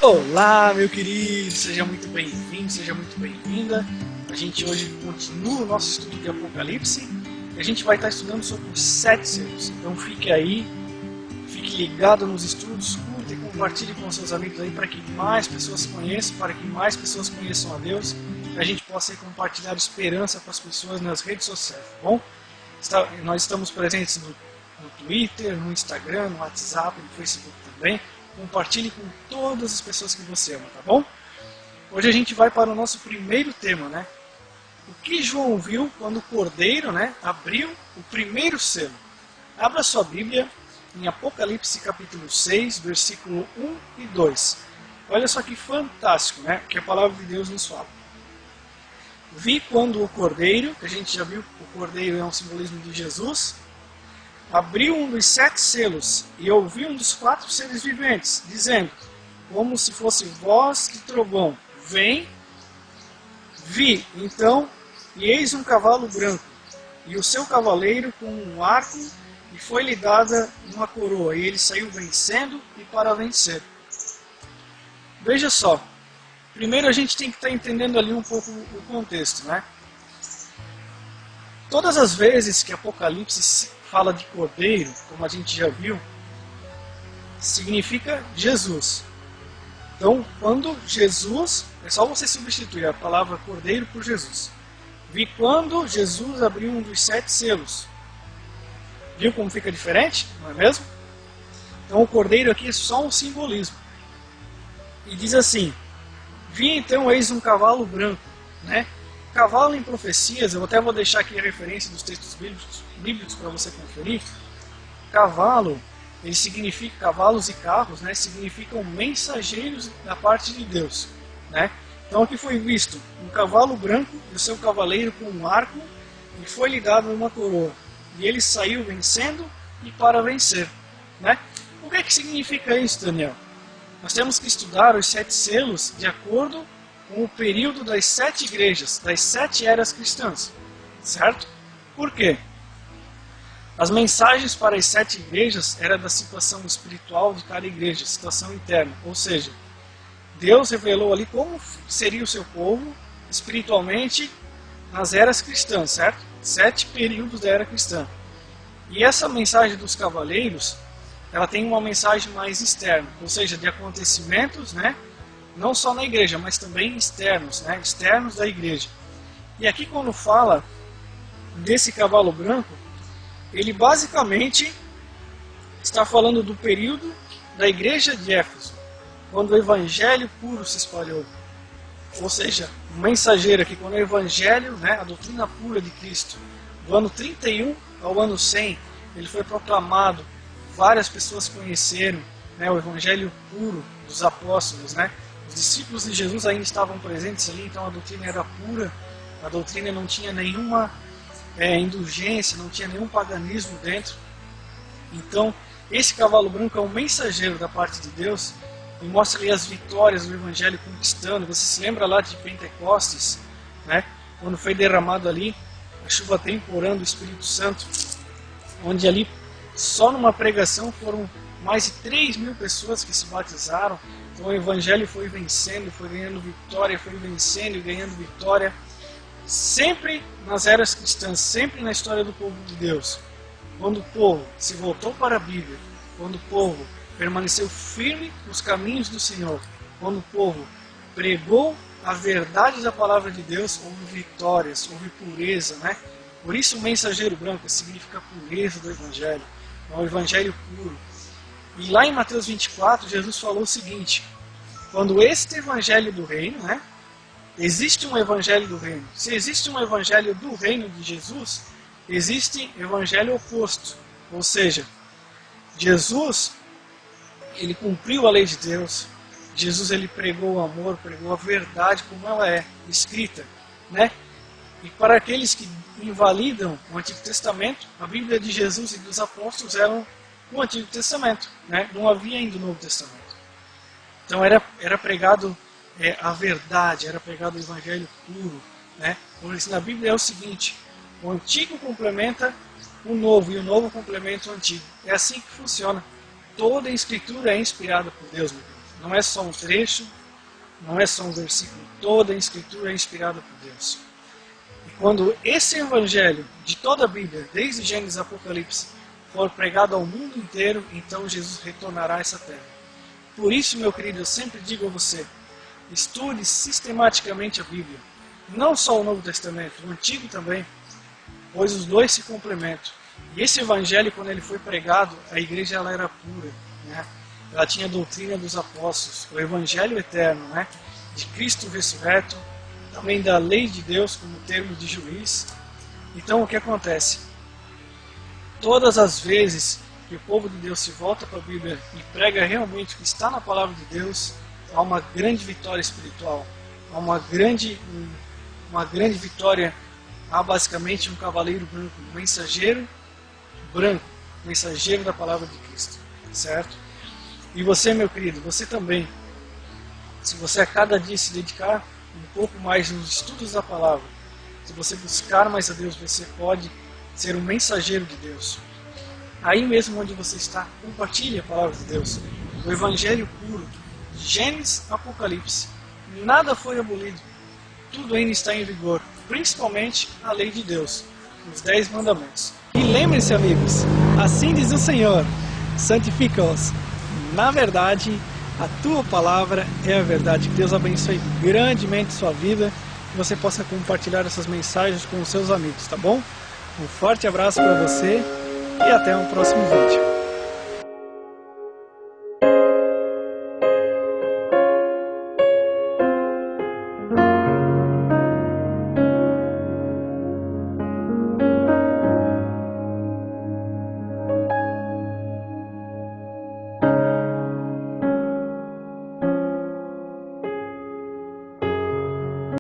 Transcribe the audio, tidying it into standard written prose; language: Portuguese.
Olá, meu querido, seja muito bem-vindo, seja muito bem-vinda. A gente hoje continua o nosso estudo de Apocalipse e a gente vai estar estudando sobre os 7 selos. Então fique aí, fique ligado nos estudos, curta e compartilhe com seus amigos aí para que mais pessoas conheçam, para que mais pessoas conheçam a Deus e a gente possa compartilhar esperança com as pessoas nas redes sociais, tá bom? Nós estamos presentes no Twitter, no Instagram, no WhatsApp, no Facebook também. Compartilhe com todas as pessoas que você ama, tá bom? Hoje a gente vai para o nosso primeiro tema, né? O que João viu quando o Cordeiro, né, abriu o primeiro selo? Abra sua Bíblia em Apocalipse capítulo 6, versículo 1 e 2. Olha só que fantástico, né? Que a palavra de Deus nos fala. Vi quando o Cordeiro, que a gente já viu, o Cordeiro é um simbolismo de Jesus, abriu um dos 7 selos e ouvi um dos 4 seres viventes, dizendo, como se fosse voz de trovão, vem. Vi, então, e eis um cavalo branco, e o seu cavaleiro com um arco, e foi-lhe dada uma coroa, e ele saiu vencendo e para vencer. Veja só, primeiro a gente tem que estar entendendo ali um pouco o contexto, né? Todas as vezes que Apocalipse fala de Cordeiro, como a gente já viu, significa Jesus. Então, quando Jesus, é só você substituir a palavra Cordeiro por Jesus. Vi quando Jesus abriu um dos 7 selos. Viu como fica diferente? Não é mesmo? Então, o Cordeiro aqui é só um simbolismo. E diz assim, vi então eis um cavalo branco, né? Cavalo em profecias, eu até vou deixar aqui a referência dos textos bíblicos para você conferir. Cavalo, ele significa, cavalos e carros, né, significam mensageiros da parte de Deus, né? Então aqui foi visto um cavalo branco e o seu cavaleiro com um arco, e foi-lhe dado uma coroa. E ele saiu vencendo e para vencer, né? O que é que significa isso, Daniel? Nós temos que estudar os 7 selos de acordo com o período das 7 igrejas, das 7 eras cristãs, certo? Por quê? As mensagens para as 7 igrejas eram da situação espiritual de cada igreja, situação interna, ou seja, Deus revelou ali como seria o seu povo espiritualmente nas eras cristãs, certo? 7 períodos da era cristã. E essa mensagem dos cavaleiros, ela tem uma mensagem mais externa, ou seja, de acontecimentos, né? Não só na igreja, mas também externos, né? Externos da igreja. E aqui quando fala desse cavalo branco, ele basicamente está falando do período da igreja de Éfeso, quando o evangelho puro se espalhou. Ou seja, o mensageiro aqui, quando o evangelho, né, a doutrina pura de Cristo, do ano 31 ao ano 100, ele foi proclamado, várias pessoas conheceram, né, o evangelho puro dos apóstolos, né? Os discípulos de Jesus ainda estavam presentes ali, então a doutrina era pura, a doutrina não tinha nenhuma indulgência, não tinha nenhum paganismo dentro. Então, esse cavalo branco é um mensageiro da parte de Deus e mostra ali as vitórias do Evangelho conquistando. Você se lembra lá de Pentecostes, né? Quando foi derramado ali a chuva temporã do Espírito Santo, onde ali só numa pregação foram mais de 3.000 pessoas que se batizaram. Então o Evangelho foi vencendo, foi ganhando vitória, foi vencendo e ganhando vitória. Sempre nas eras cristãs, sempre na história do povo de Deus. Quando o povo se voltou para a Bíblia, quando o povo permaneceu firme nos caminhos do Senhor, quando o povo pregou a verdade da palavra de Deus, houve vitórias, houve pureza, né? Por isso o mensageiro branco significa pureza do Evangelho, é um Evangelho puro. E lá em Mateus 24, Jesus falou o seguinte, quando este Evangelho do Reino, né? Existe um Evangelho do Reino. Se existe um Evangelho do Reino de Jesus, existe Evangelho oposto. Ou seja, Jesus, ele cumpriu a lei de Deus. Jesus, ele pregou o amor, pregou a verdade como ela é, escrita, né? E para aqueles que invalidam o Antigo Testamento, a Bíblia de Jesus e dos apóstolos eram o Antigo Testamento, né? Não havia ainda o Novo Testamento. Então era pregado a verdade, era pregado o Evangelho puro, né? Por isso na Bíblia é o seguinte, o Antigo complementa o Novo e o Novo complementa o Antigo. É assim que funciona. Toda a Escritura é inspirada por Deus, meu Deus. não é só um trecho, não é só um versículo. Toda a Escritura é inspirada por Deus. E quando esse Evangelho de toda a Bíblia, desde Gênesis a Apocalipse, for pregado ao mundo inteiro, então Jesus retornará a essa terra. Por isso, meu querido, eu sempre digo a você, estude sistematicamente a Bíblia. Não só o Novo Testamento, o Antigo também, pois os dois se complementam. E esse Evangelho, quando ele foi pregado, a igreja ela era pura, né? Ela tinha a doutrina dos apóstolos, o Evangelho eterno, né? De Cristo ressurreto, também da lei de Deus como termo de juiz. Então o que acontece? Todas as vezes que o povo de Deus se volta para a Bíblia e prega realmente o que está na palavra de Deus, há uma grande vitória espiritual, há uma grande vitória. Há basicamente um cavaleiro branco, um mensageiro branco, mensageiro da palavra de Cristo, certo? E você, meu querido, você também, se você a cada dia se dedicar um pouco mais nos estudos da palavra, se você buscar mais a Deus, você pode ser um mensageiro de Deus. Aí mesmo onde você está, compartilhe a palavra de Deus, o Evangelho puro, de Gênesis a Apocalipse. Nada foi abolido, tudo ainda está em vigor, principalmente a lei de Deus, os 10 mandamentos. E lembrem-se, amigos, assim diz o Senhor, santifica-os. Na verdade, a tua palavra é a verdade. Que Deus abençoe grandemente sua vida, que você possa compartilhar essas mensagens com os seus amigos, tá bom? Um forte abraço para você e até um próximo vídeo.